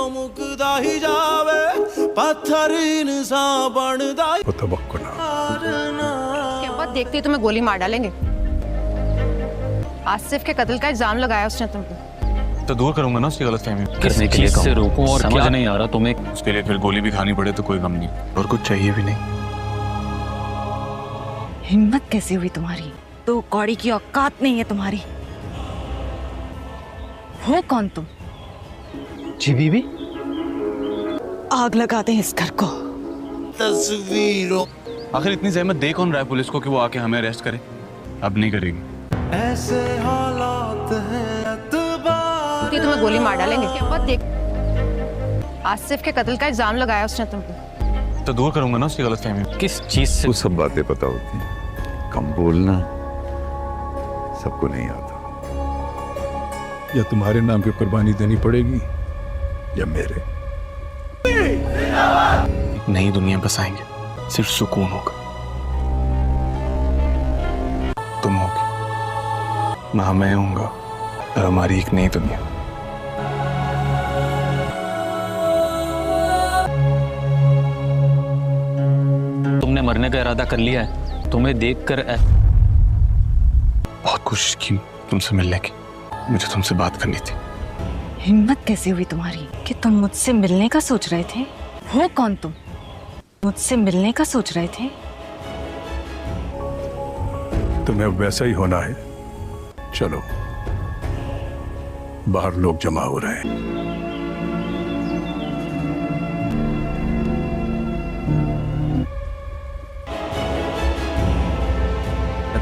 तो मुकदा ही जावे पत्थर इंसान बनदा तवक्कुल क्या बात देखते ही तुम्हें गोली मार डालेंगे। आसिफ के कत्ल का इल्जाम लगाया उसने तुम पे। तो दूर करूंगा ना उसकी गलतफहमी। किस चीज से रोकूं और समझ नहीं आ रहा तुम्हें। उसके लिए फिर गोली भी खानी पड़े तो कोई गम नहीं, और कुछ चाहिए भी नहीं। हिम्मत कैसे हुई तुम्हारी? तो कौड़ी की औकात नहीं है तुम्हारी। हो कौन तुम? जी बीबी, आग लगा दे इस घर को। तस्वीरों आखिर इतनी जहमत दे कौन रहा है पुलिस को कि वो आके हमें अरेस्ट करे? अब नहीं करेगी। ऐसे हालात हैं कि तुम्हें गोली मार डालेंगे। क्या बात देख आसिफ के कत्ल का इल्जाम लगाया उसने तुम पे। तो दूर करूंगा ना उसकी गलतफहमी। किस चीज से? वो सब बातें पता होती हैं, कम बोलना सबको नहीं आता। या तुम्हारे नाम पे कुर्बानी देनी पड़ेगी या मेरे। नई दुनिया बसाएंगे, सिर्फ सुकून होगा। तुम होगी, मैं होऊंगा, और हमारी एक नई दुनिया। तुमने मरने का इरादा कर लिया है? तुम्हें देखकर बहुत कोशिश की तुमसे मिलने की, मुझे तुमसे बात करनी थी। हिम्मत कैसे हुई तुम्हारी कि तुम मुझसे मिलने का सोच रहे थे? हो कौन तुम? मुझसे मिलने का सोच रहे थे? तुम्हें वैसा ही होना है। चलो, बाहर लोग जमा हो रहे हैं।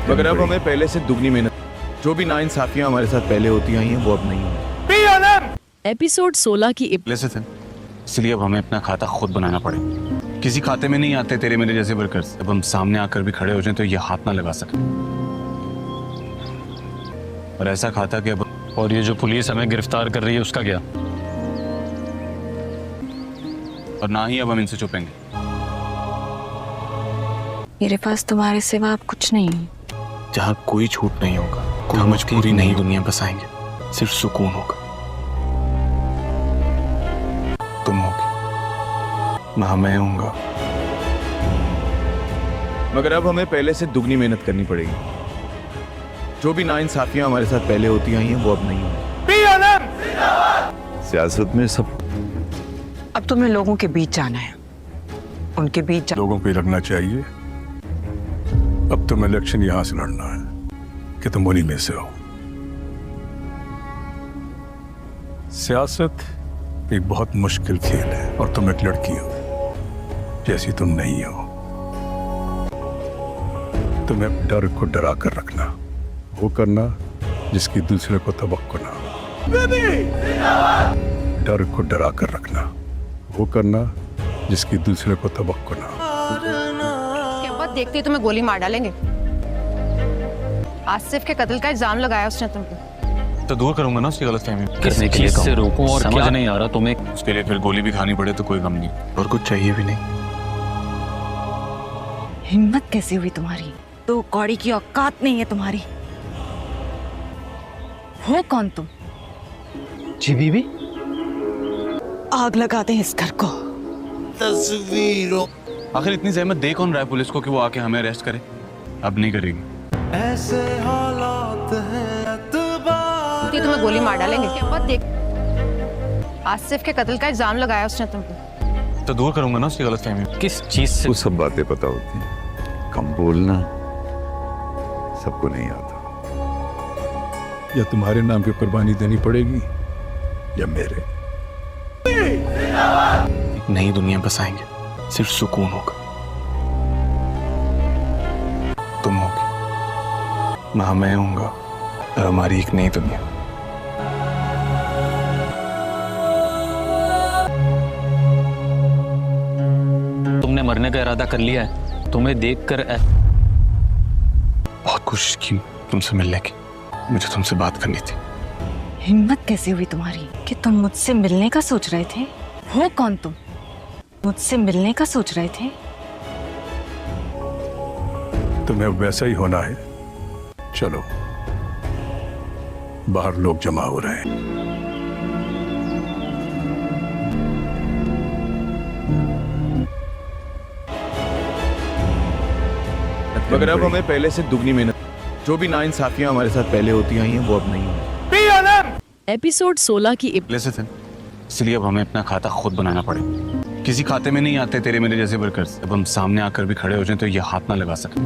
मगर अब हमें पहले से दुगनी मेहनत। जो भी नाइंसाफियां हमारे साथ पहले होती आई हैं वो अब नहीं होंगी। एपिसोड 16 की पहले से थे, इसलिए अब हमें अपना खाता खुद बनाना पड़ेगा। किसी खाते में नहीं आते तेरे मेरे जैसे वर्कर्स। अब हम सामने आकर भी खड़े हो जाएं तो ये हाथ ना लगा सके। और ऐसा खाता कि अब और ये जो पुलिस हमें गिरफ्तार कर रही है उसका क्या? और ना ही अब हम इनसे छुपेंगे। मेरे पास तुम्हारे सिवा अब कुछ नहीं है। जहाँ कोई छूट नहीं होगा, कोई मजबूरी नई दुनिया बसाएंगे, सिर्फ सुकून होगा। तुम होगी, मैं होऊंगा। मगर अब हमें पहले से दुगनी मेहनत करनी पड़ेगी। जो भी नाइंसाफियां हमारे साथ पहले होती आई हैं वो अब नहीं होंगी। सियासत में सब अब तुम्हें लोगों के बीच जाना है, उनके बीच लोगों पे लगना चाहिए। अब तुम इलेक्शन यहां से लड़ना है कि तुम उन्हीं में से हो। सियासत एक बहुत मुश्किल खेल है, और तुम एक लड़की हो जैसी तुम नहीं हो। तुम्हें डर को डरा कर रखना, वो करना जिसकी दूसरे को तवक्कुल ना हो। डर को डरा कर रखना, वो करना जिसकी दूसरे को तवक्कुल ना हो। क्या बात देखते ही तुम्हें गोली मार डालेंगे। आसिफ के कत्ल का इल्जाम लगाया उसने तुम पे। तो दूर करूंगा ना उसकी गलतफहमी। किस चीज से रोकूं और समझ नहीं आ रहा तुम्हें। उसके लिए फिर गोली भी खानी पड़े तो कोई गम नहीं, और कुछ चाहिए भी नहीं। हिम्मत कैसे हुई तुम्हारी? तो कौड़ी की औकात नहीं है तुम्हारी। हो कौन तुम? जी बीबी, आग लगा दे इस घर को। तस्वीरों आखिर इतनी जहमत दे कौन रहा है पुलिस को कि वो आके हमें अरेस्ट करे? अब नहीं करेगी। ऐसे हालात हैं कि तुम्हें गोली मार डालेंगे। क्या बात देख आसिफ के कत्ल का इल्जाम लगाया उसने तुम पे। तो दूर करूंगा ना उसकी गलतफहमी। किस चीज से? वो सब बातें पता होती हैं, कम बोलना सबको नहीं आता। या तुम्हारे नाम पे कुर्बानी देनी पड़ेगी या मेरे। नई दुनिया बसाएंगे, सिर्फ सुकून होगा। तुम होगी, मैं होऊंगा, और हमारी एक नई दुनिया। तुमने मरने का इरादा कर लिया है? तुम्हें देखकर बहुत कोशिश की तुमसे मिलने की, मुझे तुमसे बात करनी थी। हिम्मत कैसे हुई तुम्हारी कि तुम मुझसे मिलने का सोच रहे थे? हो कौन तुम? मुझसे मिलने का सोच रहे थे? तुम्हें वैसा ही होना है। चलो, बाहर लोग जमा हो रहे हैं। मगर अब हमें पहले से दुगनी मेहनत, जो भी नाइंसाफियां हमारे साथ पहले होती आई हैं वो अब नहीं होंगी। एपिसोड 16 की पहले से थे, इसलिए अब हमें अपना खाता खुद बनाना पड़ेगा। किसी खाते में नहीं आते तेरे मेरे जैसे वर्कर्स। अब हम सामने आकर भी खड़े हो जाएं तो ये हाथ ना लगा सके।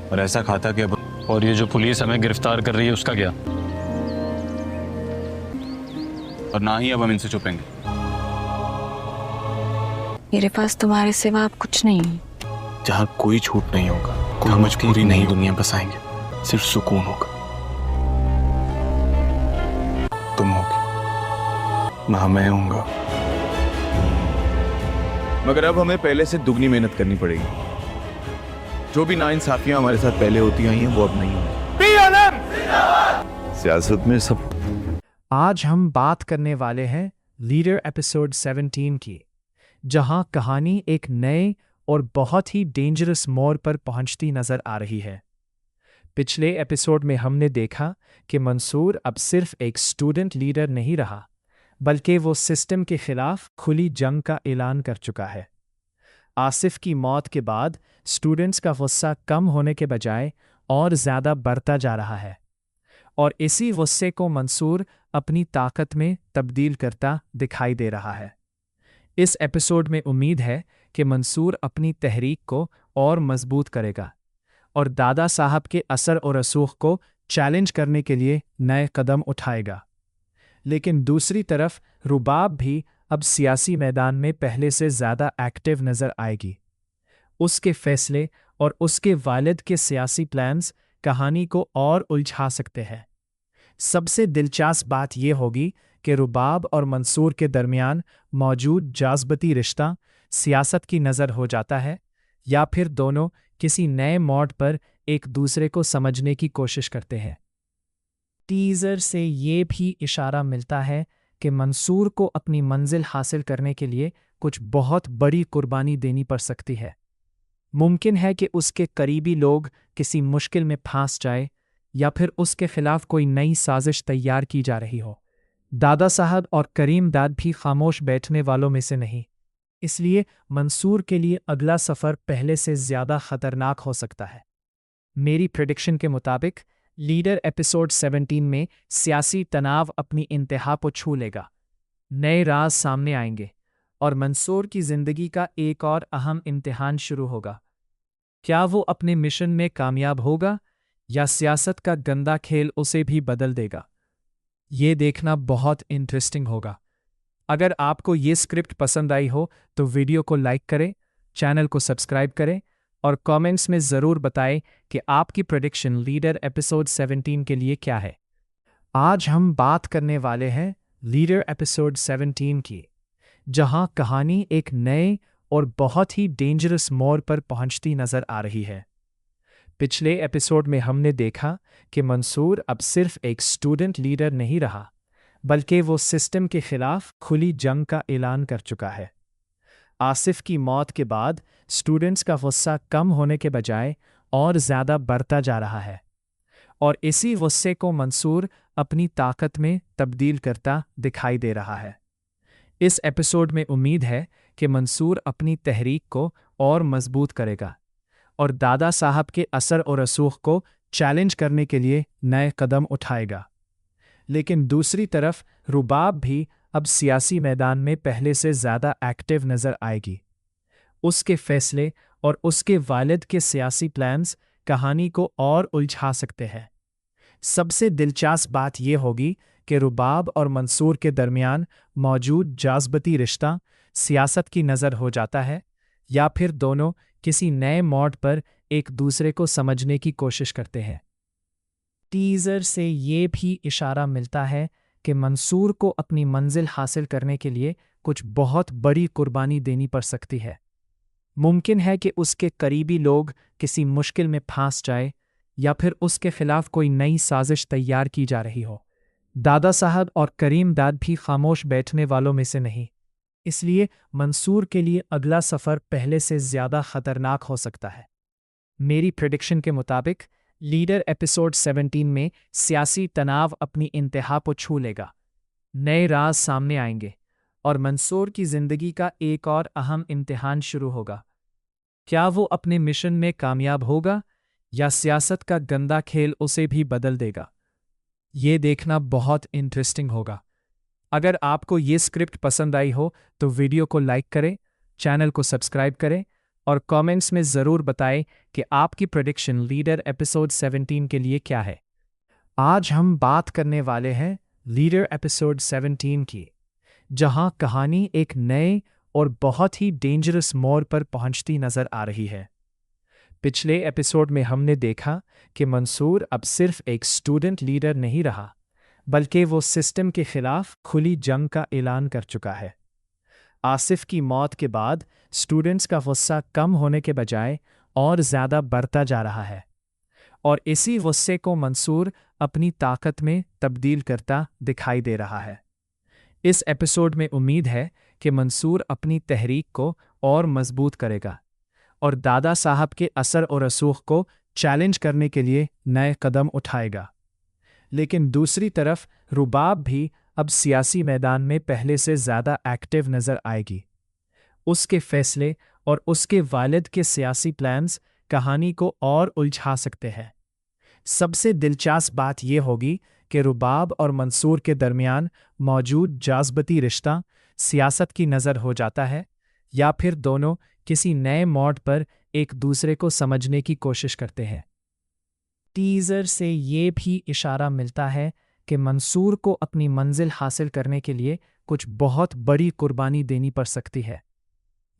और ऐसा खाता कि अब और ये जो पुलिस हमें गिरफ्तार कर रही है उसका क्या? और ना ही अब हम इनसे छुपेंगे। मेरे पास तुम्हारे सिवा अब कुछ नहीं है। जहाँ कोई छूट नहीं होगा, कोई मजबूरी नहीं, दुनिया बसाएंगे, सिर्फ सुकून होगा। तुम होगी, मैं होऊंगा। मगर अब हमें पहले से दुगनी मेहनत करनी पड़ेगी। जो भी नाइंसाफियां हमारे साथ पहले होती आई हैं वो अब नहीं होंगी। सियासत में सब आज हम बात करने वाले हैं लीडर एपिसोड 17 की, जहां कहानी एक नए और बहुत ही डेंजरस मोड़ पर पहुंचती नजर आ रही है। पिछले एपिसोड में हमने देखा कि मंसूर अब सिर्फ एक स्टूडेंट लीडर नहीं रहा, बल्कि वो सिस्टम के खिलाफ खुली जंग का ऐलान कर चुका है। आसिफ की मौत के बाद स्टूडेंट्स का गुस्सा कम होने के बजाय और ज़्यादा बढ़ता जा रहा है, और इसी गुस्से को मंसूर अपनी ताकत में तब्दील करता दिखाई दे रहा है। इस एपिसोड में उम्मीद है कि मंसूर अपनी तहरीक को और मजबूत करेगा और दादा साहब के असर और रसूख को चैलेंज करने के लिए नए कदम उठाएगा। लेकिन दूसरी तरफ रुबाब भी अब सियासी मैदान में पहले से ज़्यादा एक्टिव नज़र आएगी। उसके फैसले और उसके वालिद के सियासी प्लान्स कहानी को और उलझा सकते हैं। सबसे दिलचस्प बात यह होगी कि रुबाब और मंसूर के दरमियान मौजूद जाज़बती रिश्ता सियासत की नज़र हो जाता है, या फिर दोनों किसी नए मोड़ पर एक दूसरे को समझने की कोशिश करते हैं। टीज़र से ये भी इशारा मिलता है कि मंसूर को अपनी मंजिल हासिल करने के लिए कुछ बहुत बड़ी कुर्बानी देनी पड़ सकती है। मुमकिन है कि उसके करीबी लोग किसी मुश्किल में फंस जाए, या फिर उसके खिलाफ कोई नई साजिश तैयार की जा रही हो। दादा साहब और करीम दाद भी खामोश बैठने वालों में से नहीं, इसलिए मंसूर के लिए अगला सफ़र पहले से ज़्यादा ख़तरनाक हो सकता है। मेरी प्रेडिक्शन के मुताबिक लीडर एपिसोड 17 में सियासी तनाव अपनी इंतहा को छू लेगा, नए राज सामने आएंगे और मंसूर की ज़िंदगी का एक और अहम इम्तिहान शुरू होगा। क्या वो अपने मिशन में कामयाब होगा, या सियासत का गंदा खेल उसे भी बदल देगा? ये देखना बहुत इंटरेस्टिंग होगा। अगर आपको ये स्क्रिप्ट पसंद आई हो तो वीडियो को लाइक करें, चैनल को सब्सक्राइब करें और कमेंट्स में ज़रूर बताएं कि आपकी प्रेडिक्शन लीडर एपिसोड 17 के लिए क्या है। आज हम बात करने वाले हैं लीडर एपिसोड 17 की, जहां कहानी एक नए और बहुत ही डेंजरस मोड़ पर पहुंचती नज़र आ रही है। पिछले एपिसोड में हमने देखा कि मंसूर अब सिर्फ एक स्टूडेंट लीडर नहीं रहा, बल्कि वो सिस्टम के खिलाफ खुली जंग का ऐलान कर चुका है। आसिफ की मौत के बाद स्टूडेंट्स का गुस्सा कम होने के बजाय और ज़्यादा बढ़ता जा रहा है, और इसी गुस्से को मंसूर अपनी ताकत में तब्दील करता दिखाई दे रहा है। इस एपिसोड में उम्मीद है कि मंसूर अपनी तहरीक को और मजबूत करेगा और दादा साहब के असर और रसूख को चैलेंज करने के लिए नए कदम उठाएगा। लेकिन दूसरी तरफ रुबाब भी अब सियासी मैदान में पहले से ज़्यादा एक्टिव नज़र आएगी। उसके फैसले और उसके वालिद के सियासी प्लान्स कहानी को और उलझा सकते हैं। सबसे दिलचस्प बात यह होगी कि रुबाब और मंसूर के दरमियान मौजूद जाज़बती रिश्ता सियासत की नज़र हो जाता है, या फिर दोनों किसी नए मोड़ पर एक दूसरे को समझने की कोशिश करते हैं। टीज़र से ये भी इशारा मिलता है कि मंसूर को अपनी मंजिल हासिल करने के लिए कुछ बहुत बड़ी कुर्बानी देनी पड़ सकती है। मुमकिन है कि उसके करीबी लोग किसी मुश्किल में फंस जाए, या फिर उसके खिलाफ कोई नई साजिश तैयार की जा रही हो। दादा साहब और करीम दाद भी खामोश बैठने वालों में से नहीं, इसलिए मंसूर के लिए अगला सफ़र पहले से ज़्यादा ख़तरनाक हो सकता है। मेरी प्रेडिक्शन के मुताबिक लीडर एपिसोड 17 में सियासी तनाव अपनी इंतहा को छू लेगा, नए राज सामने आएंगे और मंसूर की ज़िंदगी का एक और अहम इम्तिहान शुरू होगा। क्या वो अपने मिशन में कामयाब होगा या सियासत का गंदा खेल उसे भी बदल देगा? ये देखना बहुत इंटरेस्टिंग होगा। अगर आपको ये स्क्रिप्ट पसंद आई हो तो वीडियो को लाइक करें, चैनल को सब्सक्राइब करें और कमेंट्स में ज़रूर बताएं कि आपकी प्रेडिक्शन लीडर एपिसोड 17 के लिए क्या है। आज हम बात करने वाले हैं लीडर एपिसोड 17 की, जहां कहानी एक नए और बहुत ही डेंजरस मोड़ पर पहुंचती नजर आ रही है। पिछले एपिसोड में हमने देखा कि मंसूर अब सिर्फ एक स्टूडेंट लीडर नहीं रहा, बल्कि वो सिस्टम के खिलाफ खुली जंग का ऐलान कर चुका है। आसिफ की मौत के बाद स्टूडेंट्स का गुस्सा कम होने के बजाय और ज़्यादा बढ़ता जा रहा है, और इसी गुस्से को मंसूर अपनी ताकत में तब्दील करता दिखाई दे रहा है। इस एपिसोड में उम्मीद है कि मंसूर अपनी तहरीक को और मजबूत करेगा और दादा साहब के असर और रसूख को चैलेंज करने के लिए नए कदम उठाएगा। लेकिन दूसरी तरफ रुबाब भी अब सियासी मैदान में पहले से ज़्यादा एक्टिव नज़र आएगी। उसके फैसले और उसके वालिद के सियासी प्लान्स कहानी को और उलझा सकते हैं। सबसे दिलचस्प बात यह होगी कि रुबाब और मंसूर के दरमियान मौजूद जाज़बती रिश्ता सियासत की नज़र हो जाता है या फिर दोनों किसी नए मोड़ पर एक दूसरे को समझने की कोशिश करते हैं। टीज़र से ये भी इशारा मिलता है कि मंसूर को अपनी मंजिल हासिल करने के लिए कुछ बहुत बड़ी कुर्बानी देनी पड़ सकती है।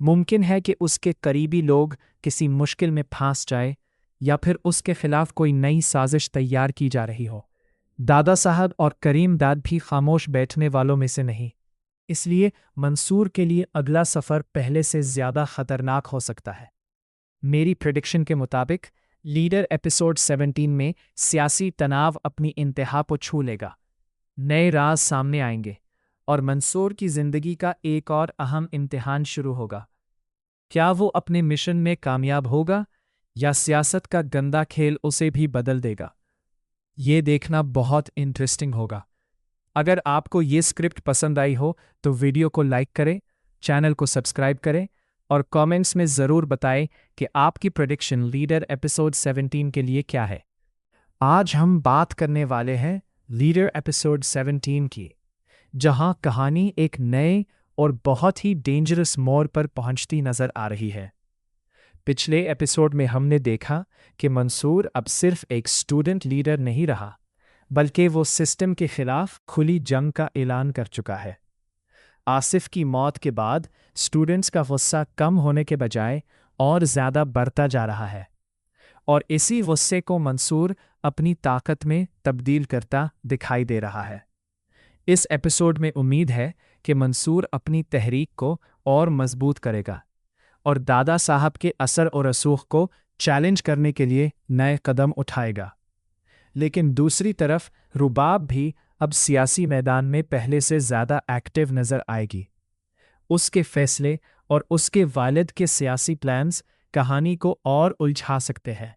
मुमकिन है कि उसके करीबी लोग किसी मुश्किल में फंस जाए या फिर उसके खिलाफ कोई नई साजिश तैयार की जा रही हो। दादा साहब और करीम दाद भी खामोश बैठने वालों में से नहीं, इसलिए मंसूर के लिए अगला सफ़र पहले से ज़्यादा ख़तरनाक हो सकता है। मेरी प्रेडिक्शन के मुताबिक लीडर एपिसोड 17 में सियासी तनाव अपनी इंतहा को छू लेगा, नए राज सामने आएंगे और मंसूर की ज़िंदगी का एक और अहम इम्तिहान शुरू होगा। क्या वो अपने मिशन में कामयाब होगा या सियासत का गंदा खेल उसे भी बदल देगा? ये देखना बहुत इंटरेस्टिंग होगा। अगर आपको ये स्क्रिप्ट पसंद आई हो तो वीडियो को लाइक करें, चैनल को सब्सक्राइब करें और कमेंट्स में ज़रूर बताएं कि आपकी प्रेडिक्शन लीडर एपिसोड 17 के लिए क्या है। आज हम बात करने वाले हैं लीडर एपिसोड 17 की, जहां कहानी एक नए और बहुत ही डेंजरस मोड़ पर पहुंचती नजर आ रही है। पिछले एपिसोड में हमने देखा कि मंसूर अब सिर्फ एक स्टूडेंट लीडर नहीं रहा, बल्कि वो सिस्टम के खिलाफ खुली जंग का ऐलान कर चुका है। आसिफ की मौत के बाद स्टूडेंट्स का गुस्सा कम होने के बजाय और ज़्यादा बढ़ता जा रहा है, और इसी गुस्से को मंसूर अपनी ताकत में तब्दील करता दिखाई दे रहा है। इस एपिसोड में उम्मीद है कि मंसूर अपनी तहरीक को और मजबूत करेगा और दादा साहब के असर और रसूख को चैलेंज करने के लिए नए कदम उठाएगा। लेकिन दूसरी तरफ रुबाब भी अब सियासी मैदान में पहले से ज़्यादा एक्टिव नज़र आएगी। उसके फैसले और उसके वालिद के सियासी प्लान्स कहानी को और उलझा सकते हैं।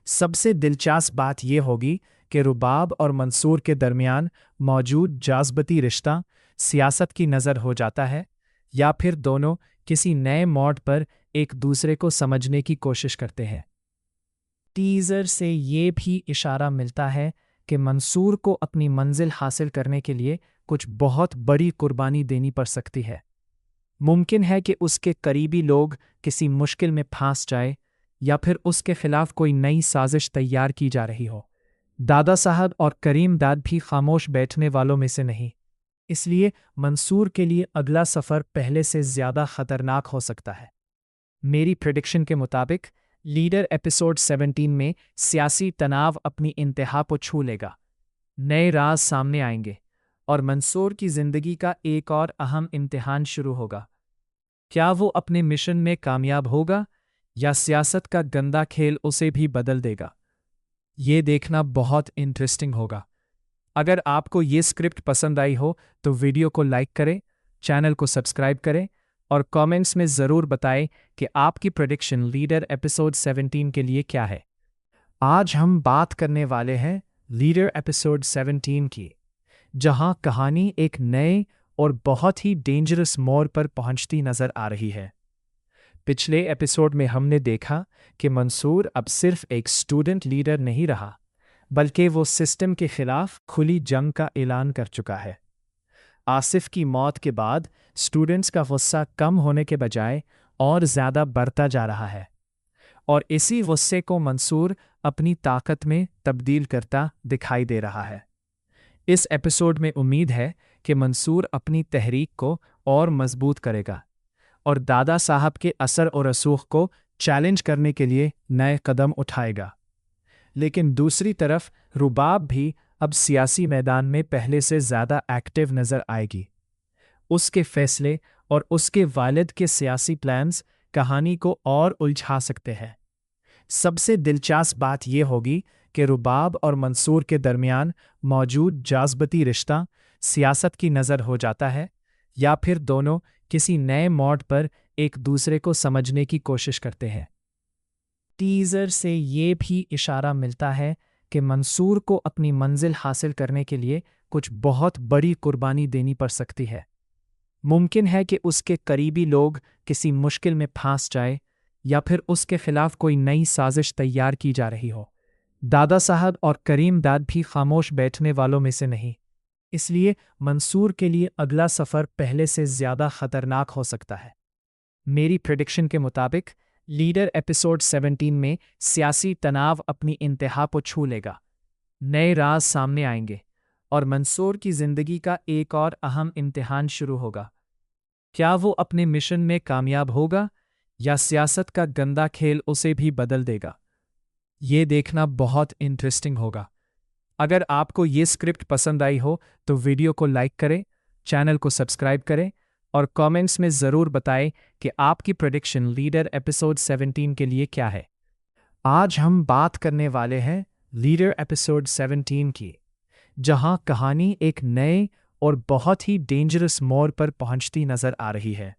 सबसे दिलचस्प बात यह होगी कि रुबाब और मंसूर के दरमियान मौजूद जाज़बती रिश्ता सियासत की नज़र हो जाता है या फिर दोनों किसी नए मोड़ पर एक दूसरे को समझने की कोशिश करते हैं। टीज़र से ये भी इशारा मिलता है कि मंसूर को अपनी मंजिल हासिल करने के लिए कुछ बहुत बड़ी कुर्बानी देनी पड़ सकती है। मुमकिन है कि उसके करीबी लोग किसी मुश्किल में फंस जाए या फिर उसके खिलाफ कोई नई साजिश तैयार की जा रही हो। दादा साहब और करीम दाद भी खामोश बैठने वालों में से नहीं, इसलिए मंसूर के लिए अगला सफ़र पहले से ज़्यादा ख़तरनाक हो सकता है। मेरी प्रेडिक्शन के मुताबिक लीडर एपिसोड 17 में सियासी तनाव अपनी इंतहा को छू लेगा, नए राज सामने आएंगे और मंसूर की ज़िंदगी का एक और अहम इम्तिहान शुरू होगा। क्या वो अपने मिशन में कामयाब होगा या सियासत का गंदा खेल उसे भी बदल देगा? ये देखना बहुत इंटरेस्टिंग होगा। अगर आपको ये स्क्रिप्ट पसंद आई हो तो वीडियो को लाइक करें, चैनल को सब्सक्राइब करें और कमेंट्स में ज़रूर बताएं कि आपकी प्रेडिक्शन लीडर एपिसोड 17 के लिए क्या है। आज हम बात करने वाले हैं लीडर एपिसोड 17 की, जहां कहानी एक नए और बहुत ही डेंजरस मोड़ पर पहुंचती नजर आ रही है। पिछले एपिसोड में हमने देखा कि मंसूर अब सिर्फ एक स्टूडेंट लीडर नहीं रहा, बल्कि वो सिस्टम के खिलाफ खुली जंग का ऐलान कर चुका है। आसिफ की मौत के बाद स्टूडेंट्स का गुस्सा कम होने के बजाय और ज़्यादा बढ़ता जा रहा है, और इसी गुस्से को मंसूर अपनी ताकत में तब्दील करता दिखाई दे रहा है। इस एपिसोड में उम्मीद है कि मंसूर अपनी तहरीक को और मजबूत करेगा और दादा साहब के असर और रसूख को चैलेंज करने के लिए नए कदम उठाएगा। लेकिन दूसरी तरफ रुबाब भी अब सियासी मैदान में पहले से ज़्यादा एक्टिव नज़र आएगी। उसके फैसले और उसके वालिद के सियासी प्लान्स कहानी को और उलझा सकते हैं। सबसे दिलचस्प बात यह होगी कि रुबाब और मंसूर के दरमियान मौजूद जाज़बती रिश्ता सियासत की नज़र हो जाता है, या फिर दोनों किसी नए मोड़ पर एक दूसरे को समझने की कोशिश करते हैं। टीज़र से ये भी इशारा मिलता है कि मंसूर को अपनी मंजिल हासिल करने के लिए कुछ बहुत बड़ी कुर्बानी देनी पड़ सकती है। मुमकिन है कि उसके करीबी लोग किसी मुश्किल में फंस जाए, या फिर उसके खिलाफ कोई नई साजिश तैयार की जा रही हो। दादा साहब और करीम दाद भी खामोश बैठने वालों में से नहीं, इसलिए मंसूर के लिए अगला सफ़र पहले से ज़्यादा ख़तरनाक हो सकता है। मेरी प्रेडिक्शन के मुताबिक लीडर एपिसोड 17 में सियासी तनाव अपनी इंतहा को छू लेगा, नए राज सामने आएंगे और मंसूर की ज़िंदगी का एक और अहम इम्तिहान शुरू होगा। क्या वो अपने मिशन में कामयाब होगा, या सियासत का गंदा खेल उसे भी बदल देगा? ये देखना बहुत इंटरेस्टिंग होगा। अगर आपको ये स्क्रिप्ट पसंद आई हो तो वीडियो को लाइक करें, चैनल को सब्सक्राइब करें और कमेंट्स में ज़रूर बताएं कि आपकी प्रेडिक्शन लीडर एपिसोड 17 के लिए क्या है। आज हम बात करने वाले हैं लीडर एपिसोड 17 की, जहां कहानी एक नए और बहुत ही डेंजरस मोड़ पर पहुंचती नज़र आ रही है।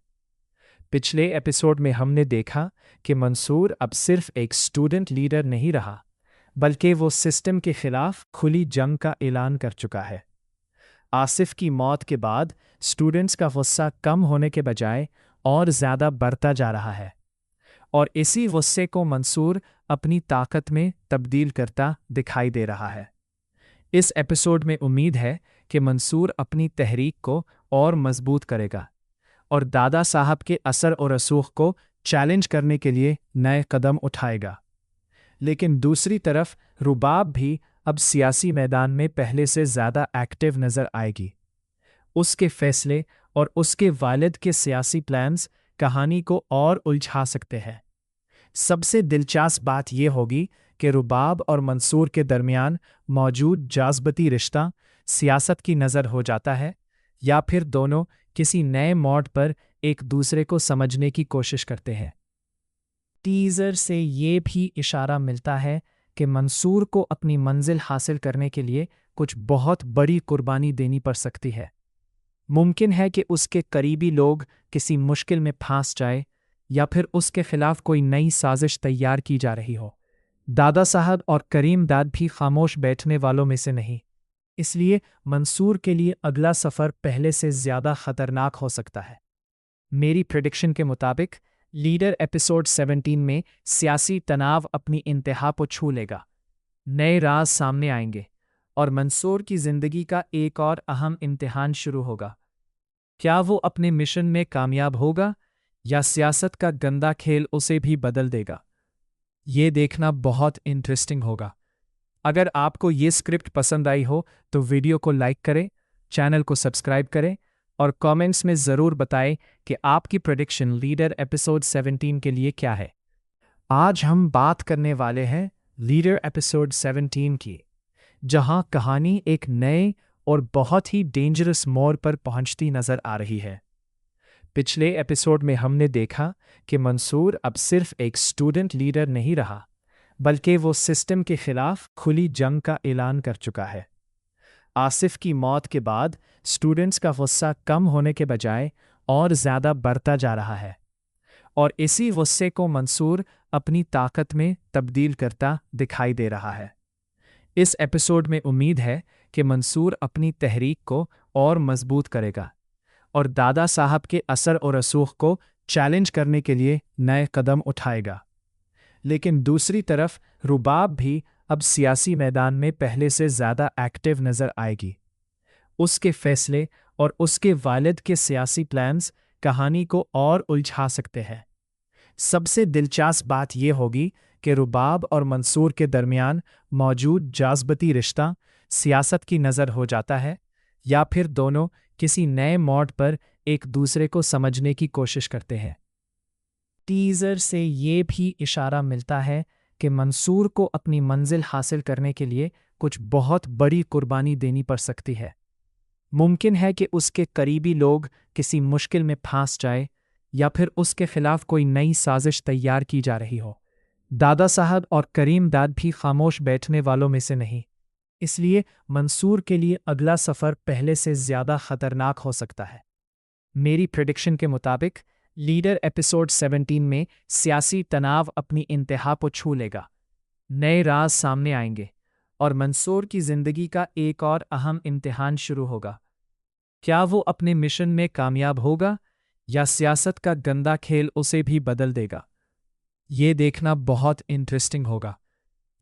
पिछले एपिसोड में हमने देखा कि मंसूर अब सिर्फ एक स्टूडेंट लीडर नहीं रहा, बल्कि वो सिस्टम के खिलाफ खुली जंग का ऐलान कर चुका है। आसिफ की मौत के बाद स्टूडेंट्स का गुस्सा कम होने के बजाय और ज़्यादा बढ़ता जा रहा है, और इसी गुस्से को मंसूर अपनी ताकत में तब्दील करता दिखाई दे रहा है। इस एपिसोड में उम्मीद है कि मंसूर अपनी तहरीक को और मजबूत करेगा और दादा साहब के असर और रसूख को चैलेंज करने के लिए नए कदम उठाएगा। लेकिन दूसरी तरफ रुबाब भी अब सियासी मैदान में पहले से ज़्यादा एक्टिव नज़र आएगी। उसके फैसले और उसके वालिद के सियासी प्लान्स कहानी को और उलझा सकते हैं। सबसे दिलचस्प बात यह होगी कि रुबाब और मंसूर के दरमियान मौजूद जाज़बती रिश्ता सियासत की नज़र हो जाता है, या फिर दोनों किसी नए मोड़ पर एक दूसरे को समझने की कोशिश करते हैं। टीज़र से ये भी इशारा मिलता है कि मंसूर को अपनी मंजिल हासिल करने के लिए कुछ बहुत बड़ी कुर्बानी देनी पड़ सकती है। मुमकिन है कि उसके करीबी लोग किसी मुश्किल में फंस जाए, या फिर उसके खिलाफ कोई नई साजिश तैयार की जा रही हो। दादा साहब और करीम दाद भी खामोश बैठने वालों में से नहीं, इसलिए मंसूर के लिए अगला सफ़र पहले से ज़्यादा ख़तरनाक हो सकता है। मेरी प्रेडिक्शन के मुताबिक लीडर एपिसोड 17 में सियासी तनाव अपनी इंतहा को छू लेगा, नए राज सामने आएंगे और मंसूर की ज़िंदगी का एक और अहम इम्तिहान शुरू होगा। क्या वो अपने मिशन में कामयाब होगा, या सियासत का गंदा खेल उसे भी बदल देगा? ये देखना बहुत इंटरेस्टिंग होगा। अगर आपको ये स्क्रिप्ट पसंद आई हो तो वीडियो को लाइक करें, चैनल को सब्सक्राइब करें और कमेंट्स में ज़रूर बताएं कि आपकी प्रेडिक्शन लीडर एपिसोड 17 के लिए क्या है। आज हम बात करने वाले हैं लीडर एपिसोड 17 की, जहां कहानी एक नए और बहुत ही डेंजरस मोड़ पर पहुंचती नज़र आ रही है। पिछले एपिसोड में हमने देखा कि मंसूर अब सिर्फ एक स्टूडेंट लीडर नहीं रहा, बल्कि वो सिस्टम के खिलाफ खुली जंग का ऐलान कर चुका है। आसिफ की मौत के बाद स्टूडेंट्स का गुस्सा कम होने के बजाय और ज़्यादा बढ़ता जा रहा है, और इसी गुस्से को मंसूर अपनी ताकत में तब्दील करता दिखाई दे रहा है। इस एपिसोड में उम्मीद है कि मंसूर अपनी तहरीक को और मजबूत करेगा और दादा साहब के असर और रसूख को चैलेंज करने के लिए नए कदम उठाएगा। लेकिन दूसरी तरफ रुबाब भी अब सियासी मैदान में पहले से ज़्यादा एक्टिव नज़र आएगी। उसके फैसले और उसके वालिद के सियासी प्लान्स कहानी को और उलझा सकते हैं। सबसे दिलचस्प बात यह होगी कि रुबाब और मंसूर के दरमियान मौजूद जाज़बती रिश्ता सियासत की नज़र हो जाता है या फिर दोनों किसी नए मोड़ पर एक दूसरे को समझने की कोशिश करते हैं। टीज़र से ये भी इशारा मिलता है कि मंसूर को अपनी मंजिल हासिल करने के लिए कुछ बहुत बड़ी कुर्बानी देनी पड़ सकती है। मुमकिन है कि उसके करीबी लोग किसी मुश्किल में फंस जाए या फिर उसके खिलाफ कोई नई साजिश तैयार की जा रही हो। दादा साहब और करीम दाद भी खामोश बैठने वालों में से नहीं, इसलिए मंसूर के लिए अगला सफ़र पहले से ज़्यादा ख़तरनाक हो सकता है। मेरी प्रेडिक्शन के मुताबिक लीडर एपिसोड 17 में सियासी तनाव अपनी इंतहा को छू लेगा, नए राज सामने आएंगे और मंसूर की ज़िंदगी का एक और अहम इम्तिहान शुरू होगा। क्या वो अपने मिशन में कामयाब होगा या सियासत का गंदा खेल उसे भी बदल देगा? ये देखना बहुत इंटरेस्टिंग होगा।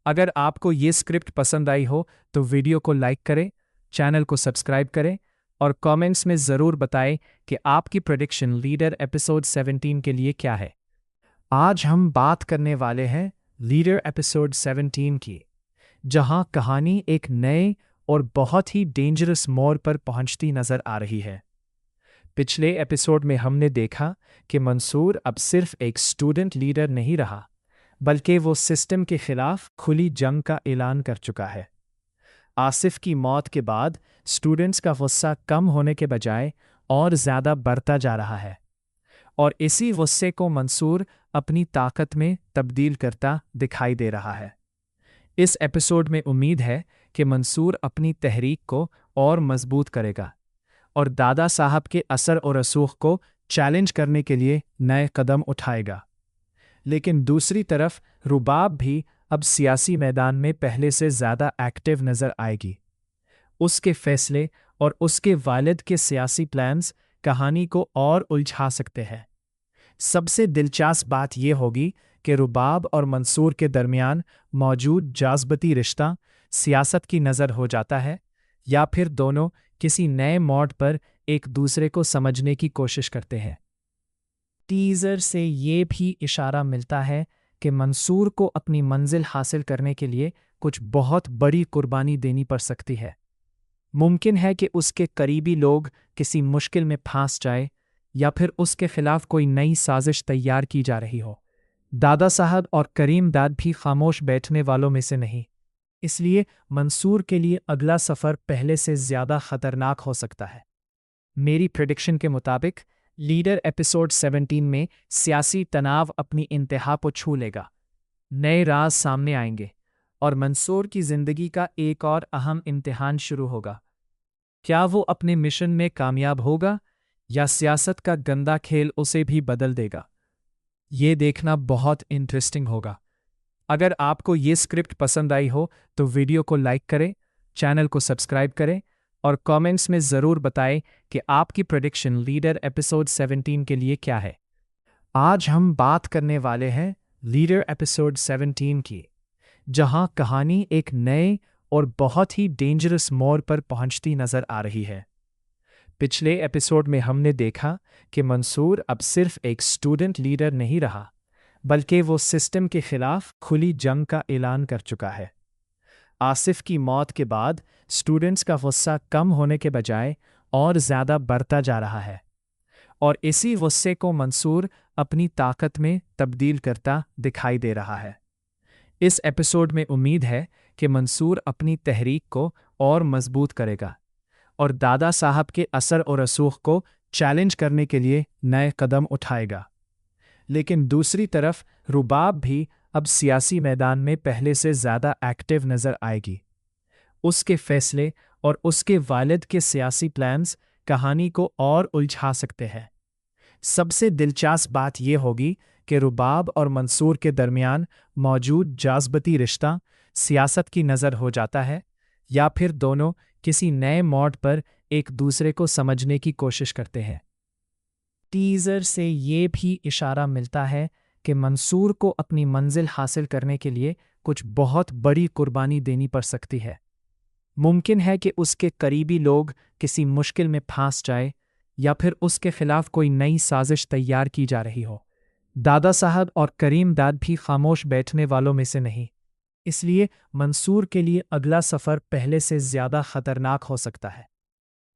अगर आपको ये स्क्रिप्ट पसंद आई हो तो वीडियो को लाइक करें, चैनल को सब्सक्राइब करें और कमेंट्स में ज़रूर बताएं कि आपकी प्रेडिक्शन लीडर एपिसोड 17 के लिए क्या है। आज हम बात करने वाले हैं लीडर एपिसोड 17 की, जहां कहानी एक नए और बहुत ही डेंजरस मोड़ पर पहुंचती नज़र आ रही है। पिछले एपिसोड में हमने देखा कि मंसूर अब सिर्फ एक स्टूडेंट लीडर नहीं रहा, बल्कि वो सिस्टम के खिलाफ खुली जंग का ऐलान कर चुका है। आसिफ की मौत के बाद स्टूडेंट्स का गुस्सा कम होने के बजाय और ज़्यादा बढ़ता जा रहा है, और इसी गुस्से को मंसूर अपनी ताकत में तब्दील करता दिखाई दे रहा है। इस एपिसोड में उम्मीद है कि मंसूर अपनी तहरीक को और मजबूत करेगा और दादा साहब के असर और रसूख को चैलेंज करने के लिए नए कदम उठाएगा। लेकिन दूसरी तरफ रुबाब भी अब सियासी मैदान में पहले से ज़्यादा एक्टिव नज़र आएगी। उसके फैसले और उसके वालिद के सियासी प्लान्स कहानी को और उलझा सकते हैं। सबसे दिलचस्प बात यह होगी कि रुबाब और मंसूर के दरमियान मौजूद जाज़बती रिश्ता सियासत की नज़र हो जाता है या फिर दोनों किसी नए मोड़ पर एक दूसरे को समझने की कोशिश करते हैं। टीज़र से ये भी इशारा मिलता है कि मंसूर को अपनी मंजिल हासिल करने के लिए कुछ बहुत बड़ी कुर्बानी देनी पड़ सकती है। मुमकिन है कि उसके करीबी लोग किसी मुश्किल में फंस जाए या फिर उसके खिलाफ कोई नई साजिश तैयार की जा रही हो। दादा साहब और करीम दाद भी खामोश बैठने वालों में से नहीं, इसलिए मंसूर के लिए अगला सफ़र पहले से ज़्यादा ख़तरनाक हो सकता है। मेरी प्रेडिक्शन के मुताबिक लीडर एपिसोड 17 में सियासी तनाव अपनी इंतहा को छू लेगा, नए राज सामने आएंगे और मंसूर की ज़िंदगी का एक और अहम इम्तिहान शुरू होगा। क्या वो अपने मिशन में कामयाब होगा या सियासत का गंदा खेल उसे भी बदल देगा? ये देखना बहुत इंटरेस्टिंग होगा। अगर आपको ये स्क्रिप्ट पसंद आई हो तो वीडियो को लाइक करें, चैनल को सब्सक्राइब करें और कमेंट्स में ज़रूर बताएं कि आपकी प्रेडिक्शन लीडर एपिसोड 17 के लिए क्या है। आज हम बात करने वाले हैं लीडर एपिसोड 17 की, जहां कहानी एक नए और बहुत ही डेंजरस मोड़ पर पहुंचती नज़र आ रही है। पिछले एपिसोड में हमने देखा कि मंसूर अब सिर्फ एक स्टूडेंट लीडर नहीं रहा, बल्कि वो सिस्टम के खिलाफ खुली जंग का ऐलान कर चुका है। आसिफ की मौत के बाद स्टूडेंट्स का गुस्सा कम होने के बजाय और ज़्यादा बढ़ता जा रहा है, और इसी गुस्से को मंसूर अपनी ताकत में तब्दील करता दिखाई दे रहा है। इस एपिसोड में उम्मीद है कि मंसूर अपनी तहरीक को और मजबूत करेगा और दादा साहब के असर और रसूख को चैलेंज करने के लिए नए कदम उठाएगा। लेकिन दूसरी तरफ रुबाब भी अब सियासी मैदान में पहले से ज़्यादा एक्टिव नज़र आएगी। उसके फैसले और उसके वालिद के सियासी प्लान्स कहानी को और उलझा सकते हैं। सबसे दिलचस्प बात यह होगी कि रुबाब और मंसूर के दरमियान मौजूद जाज़बती रिश्ता सियासत की नज़र हो जाता है या फिर दोनों किसी नए मोड़ पर एक दूसरे को समझने की कोशिश करते हैं। टीजर से ये भी इशारा मिलता है कि मंसूर को अपनी मंजिल हासिल करने के लिए कुछ बहुत बड़ी कुर्बानी देनी पड़ सकती है। मुमकिन है कि उसके करीबी लोग किसी मुश्किल में फंस जाए या फिर उसके खिलाफ कोई नई साजिश तैयार की जा रही हो। दादा साहब और करीम दाद भी खामोश बैठने वालों में से नहीं, इसलिए मंसूर के लिए अगला सफ़र पहले से ज़्यादा ख़तरनाक हो सकता है।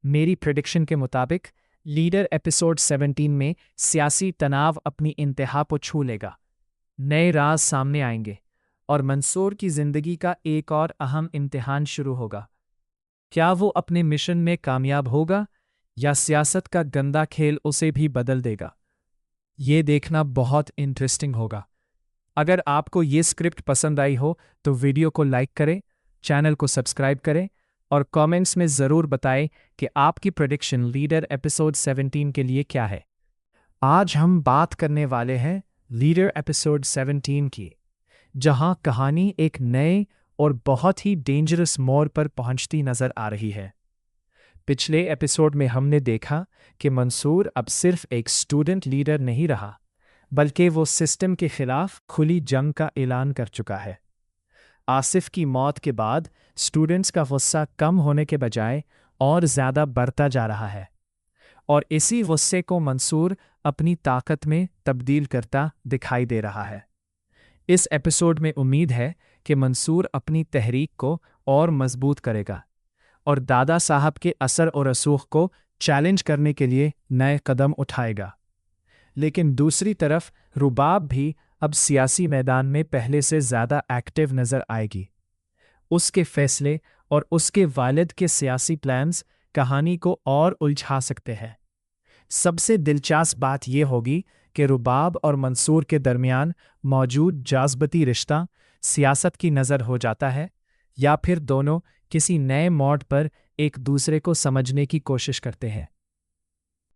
मेरी प्रेडिक्शन के मुताबिक लीडर एपिसोड 17 में सियासी तनाव अपनी इंतहा को छू लेगा, नए राज सामने आएंगे और मंसूर की ज़िंदगी का एक और अहम इम्तिहान शुरू होगा। क्या वो अपने मिशन में कामयाब होगा या सियासत का गंदा खेल उसे भी बदल देगा? ये देखना बहुत इंटरेस्टिंग होगा। अगर आपको ये स्क्रिप्ट पसंद आई हो तो वीडियो को लाइक करें, चैनल को सब्सक्राइब करें और कमेंट्स में ज़रूर बताएं कि आपकी प्रेडिक्शन लीडर एपिसोड 17 के लिए क्या है। आज हम बात करने वाले हैं लीडर एपिसोड 17 की, जहां कहानी एक नए और बहुत ही डेंजरस मोड़ पर पहुंचती नजर आ रही है। पिछले एपिसोड में हमने देखा कि मंसूर अब सिर्फ एक स्टूडेंट लीडर नहीं रहा, बल्कि वो सिस्टम के खिलाफ खुली जंग का ऐलान कर चुका है। आसिफ की मौत के बाद स्टूडेंट्स का गुस्सा कम होने के बजाय और ज़्यादा बढ़ता जा रहा है, और इसी गुस्से को मंसूर अपनी ताकत में तब्दील करता दिखाई दे रहा है। इस एपिसोड में उम्मीद है कि मंसूर अपनी तहरीक को और मजबूत करेगा और दादा साहब के असर और रसूख को चैलेंज करने के लिए नए कदम उठाएगा। लेकिन दूसरी तरफ रुबाब भी अब सियासी मैदान में पहले से ज़्यादा एक्टिव नज़र आएगी। उसके फैसले और उसके वालिद के सियासी प्लान्स कहानी को और उलझा सकते हैं। सबसे दिलचस्प बात यह होगी कि रुबाब और मंसूर के दरमियान मौजूद जाज़बती रिश्ता सियासत की नज़र हो जाता है या फिर दोनों किसी नए मोड़ पर एक दूसरे को समझने की कोशिश करते हैं।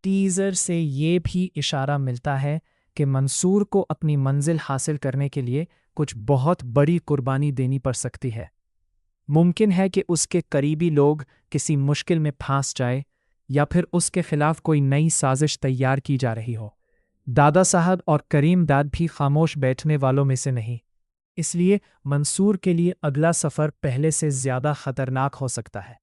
टीज़र से ये भी इशारा मिलता है कि मंसूर को अपनी मंजिल हासिल करने के लिए कुछ बहुत बड़ी कुर्बानी देनी पड़ सकती है। मुमकिन है कि उसके करीबी लोग किसी मुश्किल में फंस जाए या फिर उसके खिलाफ कोई नई साजिश तैयार की जा रही हो। दादा साहब और करीम दाद भी खामोश बैठने वालों में से नहीं, इसलिए मंसूर के लिए अगला सफ़र पहले से ज़्यादा ख़तरनाक हो सकता है।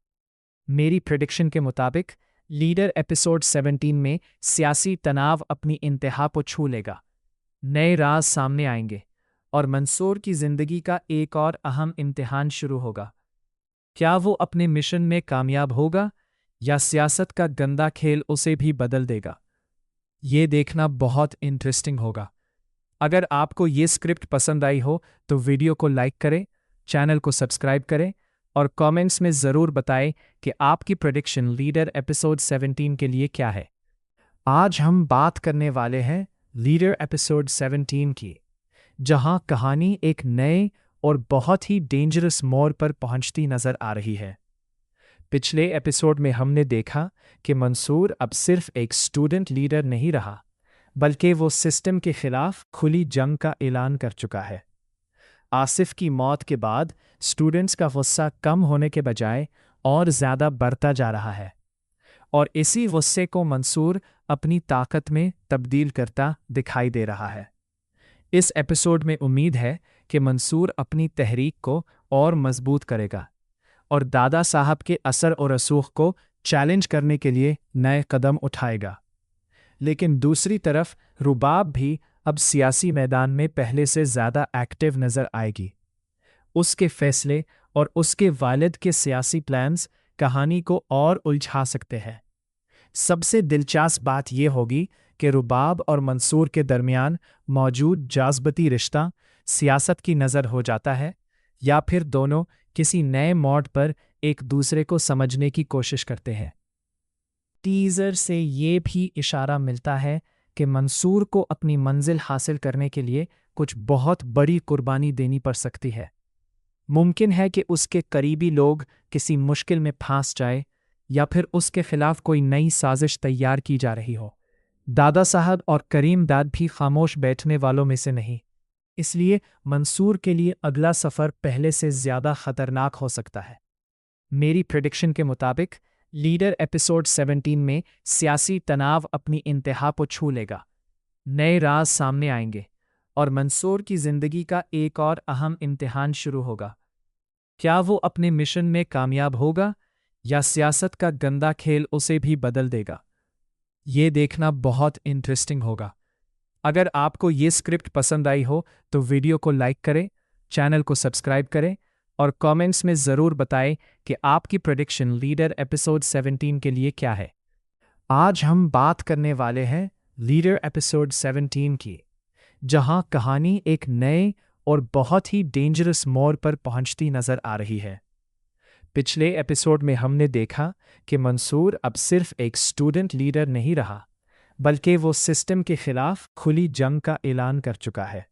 मेरी प्रेडिक्शन के मुताबिक लीडर एपिसोड 17 में सियासी तनाव अपनी इंतहा को छू लेगा, नए राज सामने आएंगे और मंसूर की ज़िंदगी का एक और अहम इम्तिहान शुरू होगा। क्या वो अपने मिशन में कामयाब होगा या सियासत का गंदा खेल उसे भी बदल देगा? ये देखना बहुत इंटरेस्टिंग होगा। अगर आपको ये स्क्रिप्ट पसंद आई हो तो वीडियो को लाइक करें, चैनल को सब्सक्राइब करें और कमेंट्स में ज़रूर बताएं कि आपकी प्रेडिक्शन लीडर एपिसोड 17 के लिए क्या है। आज हम बात करने वाले हैं लीडर एपिसोड 17 की, जहां कहानी एक नए और बहुत ही डेंजरस मोड़ पर पहुंचती नजर आ रही है। पिछले एपिसोड में हमने देखा कि मंसूर अब सिर्फ एक स्टूडेंट लीडर नहीं रहा, बल्कि वो सिस्टम के खिलाफ खुली जंग का ऐलान कर चुका है। आसिफ की मौत के बाद स्टूडेंट्स का गुस्सा कम होने के बजाय और ज़्यादा बढ़ता जा रहा है, और इसी गुस्से को मंसूर अपनी ताकत में तब्दील करता दिखाई दे रहा है। इस एपिसोड में उम्मीद है कि मंसूर अपनी तहरीक को और मजबूत करेगा और दादा साहब के असर और रसूख को चैलेंज करने के लिए नए कदम उठाएगा। लेकिन दूसरी तरफ रुबाब भी अब सियासी मैदान में पहले से ज़्यादा एक्टिव नज़र आएगी। उसके फैसले और उसके वालिद के सियासी प्लान्स कहानी को और उलझा सकते हैं। सबसे दिलचस्प बात यह होगी कि रुबाब और मंसूर के दरमियान मौजूद जाज़बती रिश्ता सियासत की नज़र हो जाता है या फिर दोनों किसी नए मोड़ पर एक दूसरे को समझने की कोशिश करते हैं। टीज़र से ये भी इशारा मिलता है कि मंसूर को अपनी मंजिल हासिल करने के लिए कुछ बहुत बड़ी कुर्बानी देनी पड़ सकती है। मुमकिन है कि उसके करीबी लोग किसी मुश्किल में फंस जाए या फिर उसके खिलाफ कोई नई साजिश तैयार की जा रही हो। दादा साहब और करीम दाद भी खामोश बैठने वालों में से नहीं, इसलिए मंसूर के लिए अगला सफ़र पहले से ज़्यादा ख़तरनाक हो सकता है। मेरी प्रेडिक्शन के मुताबिक लीडर एपिसोड 17 में सियासी तनाव अपनी इंतहा को छू लेगा, नए राज सामने आएंगे और मंसूर की जिंदगी का एक और अहम इम्तिहान शुरू होगा। क्या वो अपने मिशन में कामयाब होगा या सियासत का गंदा खेल उसे भी बदल देगा? ये देखना बहुत इंटरेस्टिंग होगा। अगर आपको ये स्क्रिप्ट पसंद आई हो तो वीडियो को लाइक करें, चैनल को सब्सक्राइब करें और कमेंट्स में ज़रूर बताएं कि आपकी प्रेडिक्शन लीडर एपिसोड 17 के लिए क्या है। आज हम बात करने वाले हैं लीडर एपिसोड 17 की, जहां कहानी एक नए और बहुत ही डेंजरस मोड़ पर पहुंचती नजर आ रही है। पिछले एपिसोड में हमने देखा कि मंसूर अब सिर्फ एक स्टूडेंट लीडर नहीं रहा, बल्कि वो सिस्टम के खिलाफ खुली जंग का ऐलान कर चुका है।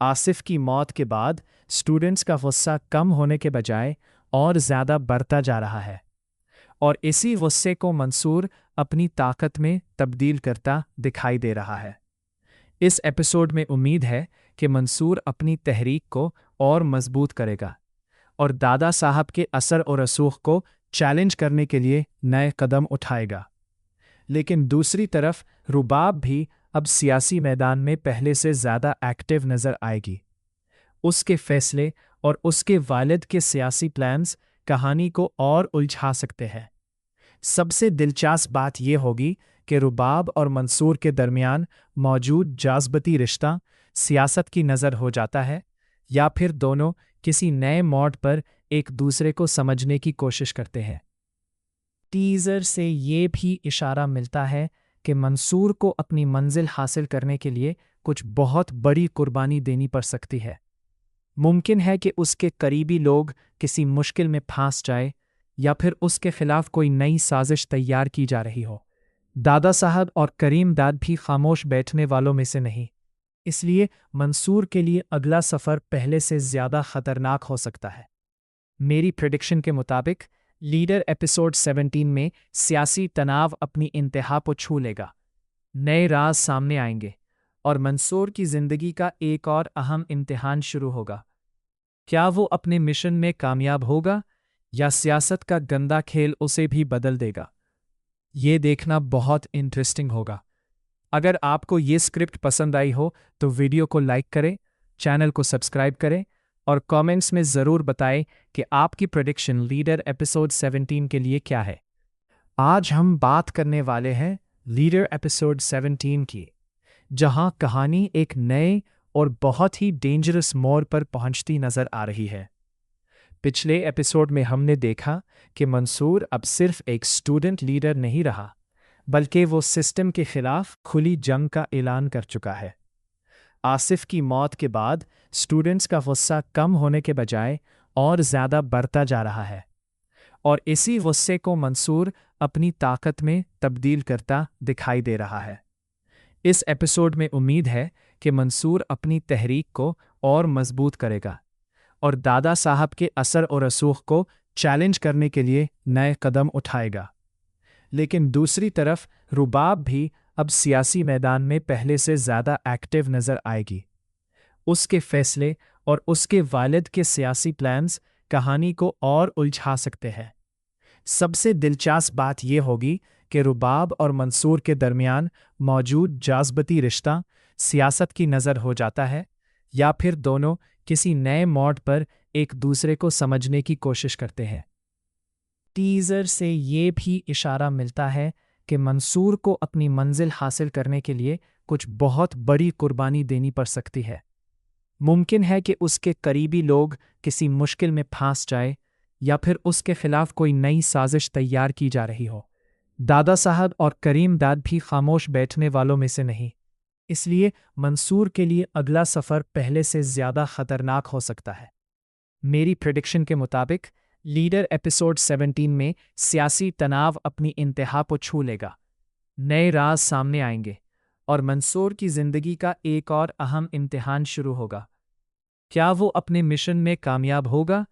आसिफ की मौत के बाद स्टूडेंट्स का गुस्सा कम होने के बजाय और ज़्यादा बढ़ता जा रहा है, और इसी गुस्से को मंसूर अपनी ताकत में तब्दील करता दिखाई दे रहा है। इस एपिसोड में उम्मीद है कि मंसूर अपनी तहरीक को और मजबूत करेगा और दादा साहब के असर और रसूख को चैलेंज करने के लिए नए कदम उठाएगा। लेकिन दूसरी तरफ रुबाब भी अब सियासी मैदान में पहले से ज़्यादा एक्टिव नज़र आएगी। उसके फैसले और उसके वालिद के सियासी प्लान्स कहानी को और उलझा सकते हैं। सबसे दिलचस्प बात यह होगी कि रुबाब और मंसूर के दरमियान मौजूद जाज़बती रिश्ता सियासत की नज़र हो जाता है या फिर दोनों किसी नए मोड़ पर एक दूसरे को समझने की कोशिश करते हैं। टीज़र से ये भी इशारा मिलता है कि मंसूर को अपनी मंजिल हासिल करने के लिए कुछ बहुत बड़ी कुर्बानी देनी पड़ सकती है। मुमकिन है कि उसके करीबी लोग किसी मुश्किल में फंस जाए या फिर उसके खिलाफ कोई नई साजिश तैयार की जा रही हो। दादा साहब और करीम दाद भी खामोश बैठने वालों में से नहीं, इसलिए मंसूर के लिए अगला सफ़र पहले से ज़्यादा ख़तरनाक हो सकता है। मेरी प्रेडिक्शन के मुताबिक लीडर एपिसोड 17 में सियासी तनाव अपनी इंतहा को छू लेगा, नए राज सामने आएंगे और मंसूर की जिंदगी का एक और अहम इम्तिहान शुरू होगा। क्या वो अपने मिशन में कामयाब होगा या सियासत का गंदा खेल उसे भी बदल देगा? ये देखना बहुत इंटरेस्टिंग होगा। अगर आपको ये स्क्रिप्ट पसंद आई हो तो वीडियो को लाइक करें, चैनल को सब्सक्राइब करें और कमेंट्स में ज़रूर बताएं कि आपकी प्रेडिक्शन लीडर एपिसोड 17 के लिए क्या है। आज हम बात करने वाले हैं लीडर एपिसोड 17 की, जहां कहानी एक नए और बहुत ही डेंजरस मोड़ पर पहुंचती नजर आ रही है। पिछले एपिसोड में हमने देखा कि मंसूर अब सिर्फ एक स्टूडेंट लीडर नहीं रहा, बल्कि वो सिस्टम के खिलाफ खुली जंग का ऐलान कर चुका है। आसिफ की मौत के बाद स्टूडेंट्स का गुस्सा कम होने के बजाय और ज़्यादा बढ़ता जा रहा है, और इसी गुस्से को मंसूर अपनी ताकत में तब्दील करता दिखाई दे रहा है। इस एपिसोड में उम्मीद है कि मंसूर अपनी तहरीक को और मजबूत करेगा और दादा साहब के असर और रसूख को चैलेंज करने के लिए नए कदम उठाएगा। लेकिन दूसरी तरफ रुबाब भी अब सियासी मैदान में पहले से ज़्यादा एक्टिव नज़र आएगी। उसके फैसले और उसके वालिद के सियासी प्लान्स कहानी को और उलझा सकते हैं। सबसे दिलचस्प बात यह होगी कि रुबाब और मंसूर के दरमियान मौजूद जाज़बती रिश्ता सियासत की नज़र हो जाता है या फिर दोनों किसी नए मोड़ पर एक दूसरे को समझने की कोशिश करते हैं। टीज़र से ये भी इशारा मिलता है कि मंसूर को अपनी मंजिल हासिल करने के लिए कुछ बहुत बड़ी कुर्बानी देनी पड़ सकती है। मुमकिन है कि उसके करीबी लोग किसी मुश्किल में फंस जाए या फिर उसके खिलाफ कोई नई साजिश तैयार की जा रही हो। दादा साहब और करीम दाद भी खामोश बैठने वालों में से नहीं, इसलिए मंसूर के लिए अगला सफ़र पहले से ज़्यादा ख़तरनाक हो सकता है। मेरी प्रेडिक्शन के मुताबिक लीडर एपिसोड 17 में सियासी तनाव अपनी इंतहा को छू लेगा, नए राज सामने आएंगे और मंसूर की जिंदगी का एक और अहम इम्तिहान शुरू होगा। क्या वो अपने मिशन में कामयाब होगा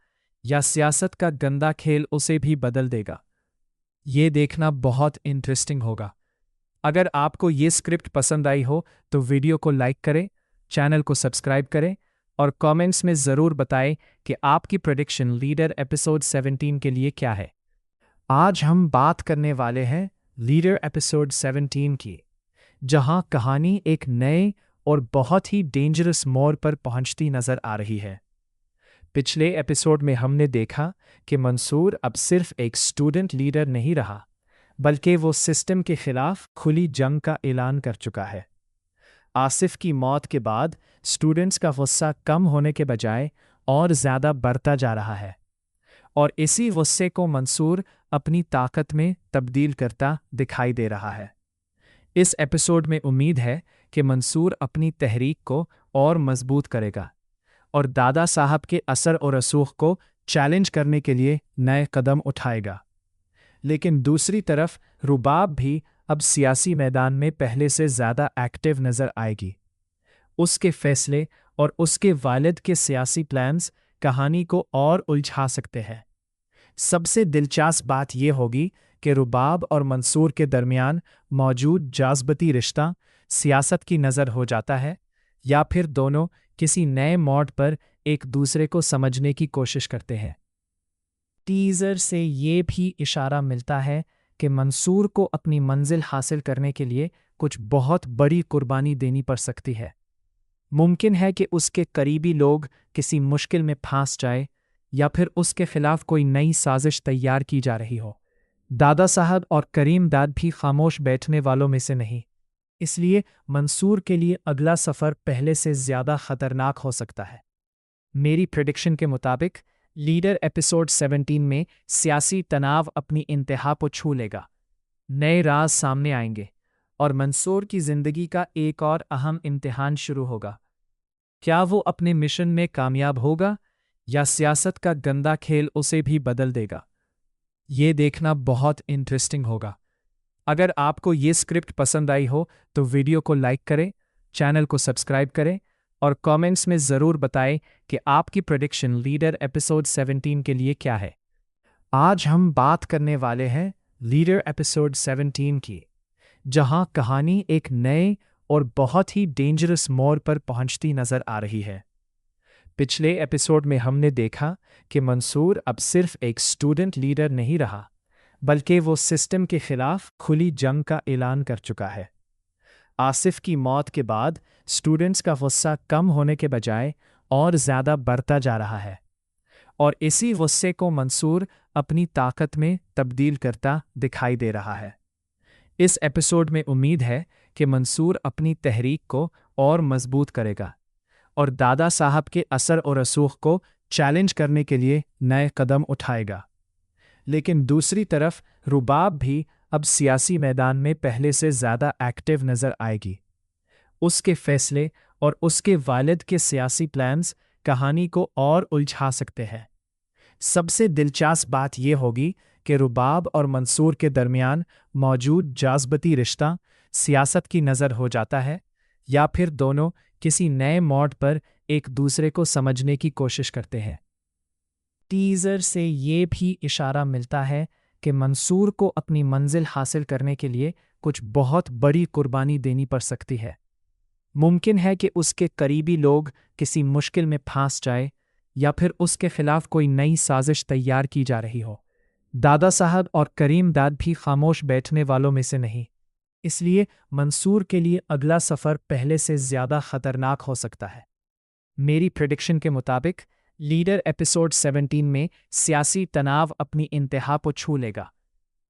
या सियासत का गंदा खेल उसे भी बदल देगा? ये देखना बहुत इंटरेस्टिंग होगा। अगर आपको ये स्क्रिप्ट पसंद आई हो तो वीडियो को लाइक करें, चैनल को सब्सक्राइब करें और कमेंट्स में ज़रूर बताएं कि आपकी प्रेडिक्शन लीडर एपिसोड 17 के लिए क्या है। आज हम बात करने वाले हैं लीडर एपिसोड 17 की, जहां कहानी एक नए और बहुत ही डेंजरस मोड़ पर पहुंचती नजर आ रही है। पिछले एपिसोड में हमने देखा कि मंसूर अब सिर्फ एक स्टूडेंट लीडर नहीं रहा, बल्कि वो सिस्टम के खिलाफ खुली जंग का ऐलान कर चुका है। आसिफ की मौत के बाद स्टूडेंट्स का गुस्सा कम होने के बजाय और ज़्यादा बढ़ता जा रहा है, और इसी गुस्से को मंसूर अपनी ताकत में तब्दील करता दिखाई दे रहा है। इस एपिसोड में उम्मीद है कि मंसूर अपनी तहरीक को और मजबूत करेगा और दादा साहब के असर और रसूख को चैलेंज करने के लिए नए कदम उठाएगा। लेकिन दूसरी तरफ रुबाब भी अब सियासी मैदान में पहले से ज़्यादा एक्टिव नज़र आएगी। उसके फैसले और उसके वालिद के सियासी प्लान्स कहानी को और उलझा सकते हैं। सबसे दिलचस्प बात यह होगी कि रुबाब और मंसूर के दरमियान मौजूद जाज़बती रिश्ता सियासत की नज़र हो जाता है, या फिर दोनों किसी नए मोड़ पर एक दूसरे को समझने की कोशिश करते हैं। टीज़र से ये भी इशारा मिलता है कि मंसूर को अपनी मंजिल हासिल करने के लिए कुछ बहुत बड़ी कुर्बानी देनी पड़ सकती है। मुमकिन है कि उसके करीबी लोग किसी मुश्किल में फंस जाए, या फिर उसके खिलाफ कोई नई साजिश तैयार की जा रही हो। दादा साहब और करीम दाद भी खामोश बैठने वालों में से नहीं, इसलिए मंसूर के लिए अगला सफ़र पहले से ज़्यादा ख़तरनाक हो सकता है। मेरी प्रेडिक्शन के मुताबिक लीडर एपिसोड 17 में सियासी तनाव अपनी इंतहा को छू लेगा, नए राज सामने आएंगे और मंसूर की ज़िंदगी का एक और अहम इम्तिहान शुरू होगा। क्या वो अपने मिशन में कामयाब होगा, या सियासत का गंदा खेल उसे भी बदल देगा? ये देखना बहुत इंटरेस्टिंग होगा। अगर आपको ये स्क्रिप्ट पसंद आई हो तो वीडियो को लाइक करें, चैनल को सब्सक्राइब करें और कमेंट्स में ज़रूर बताएं कि आपकी प्रेडिक्शन लीडर एपिसोड 17 के लिए क्या है। आज हम बात करने वाले हैं लीडर एपिसोड 17 की, जहां कहानी एक नए और बहुत ही डेंजरस मोड़ पर पहुंचती नज़र आ रही है। पिछले एपिसोड में हमने देखा कि मंसूर अब सिर्फ एक स्टूडेंट लीडर नहीं रहा, बल्कि वो सिस्टम के खिलाफ खुली जंग का ऐलान कर चुका है। आसिफ की मौत के बाद स्टूडेंट्स का गुस्सा कम होने के बजाय और ज़्यादा बढ़ता जा रहा है, और इसी गुस्से को मंसूर अपनी ताकत में तब्दील करता दिखाई दे रहा है। इस एपिसोड में उम्मीद है कि मंसूर अपनी तहरीक को और मजबूत करेगा और दादा साहब के असर और रसूख को चैलेंज करने के लिए नए कदम उठाएगा। लेकिन दूसरी तरफ रुबाब भी अब सियासी मैदान में पहले से ज़्यादा एक्टिव नज़र आएगी। उसके फैसले और उसके वालिद के सियासी प्लान्स कहानी को और उलझा सकते हैं। सबसे दिलचस्प बात यह होगी कि रुबाब और मंसूर के दरमियान मौजूद जाज़बती रिश्ता सियासत की नज़र हो जाता है, या फिर दोनों किसी नए मोड़ पर एक दूसरे को समझने की कोशिश करते हैं। टीज़र से ये भी इशारा मिलता है कि मंसूर को अपनी मंजिल हासिल करने के लिए कुछ बहुत बड़ी कुर्बानी देनी पड़ सकती है। मुमकिन है कि उसके करीबी लोग किसी मुश्किल में फंस जाए, या फिर उसके खिलाफ कोई नई साजिश तैयार की जा रही हो। दादा साहब और करीम दाद भी खामोश बैठने वालों में से नहीं, इसलिए मंसूर के लिए अगला सफ़र पहले से ज़्यादा ख़तरनाक हो सकता है। मेरी प्रेडिक्शन के मुताबिक लीडर एपिसोड 17 में सियासी तनाव अपनी इंतहा को छू लेगा,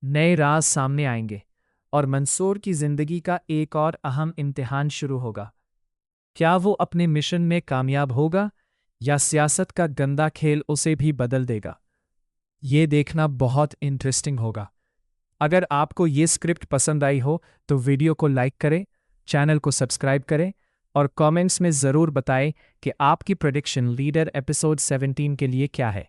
नए राज सामने आएंगे और मंसूर की ज़िंदगी का एक और अहम इम्तिहान शुरू होगा। क्या वो अपने मिशन में कामयाब होगा, या सियासत का गंदा खेल उसे भी बदल देगा? ये देखना बहुत इंटरेस्टिंग होगा। अगर आपको ये स्क्रिप्ट पसंद आई हो तो वीडियो को लाइक करें, चैनल को सब्सक्राइब करें और कमेंट्स में ज़रूर बताएं कि आपकी प्रेडिक्शन लीडर एपिसोड 17 के लिए क्या है।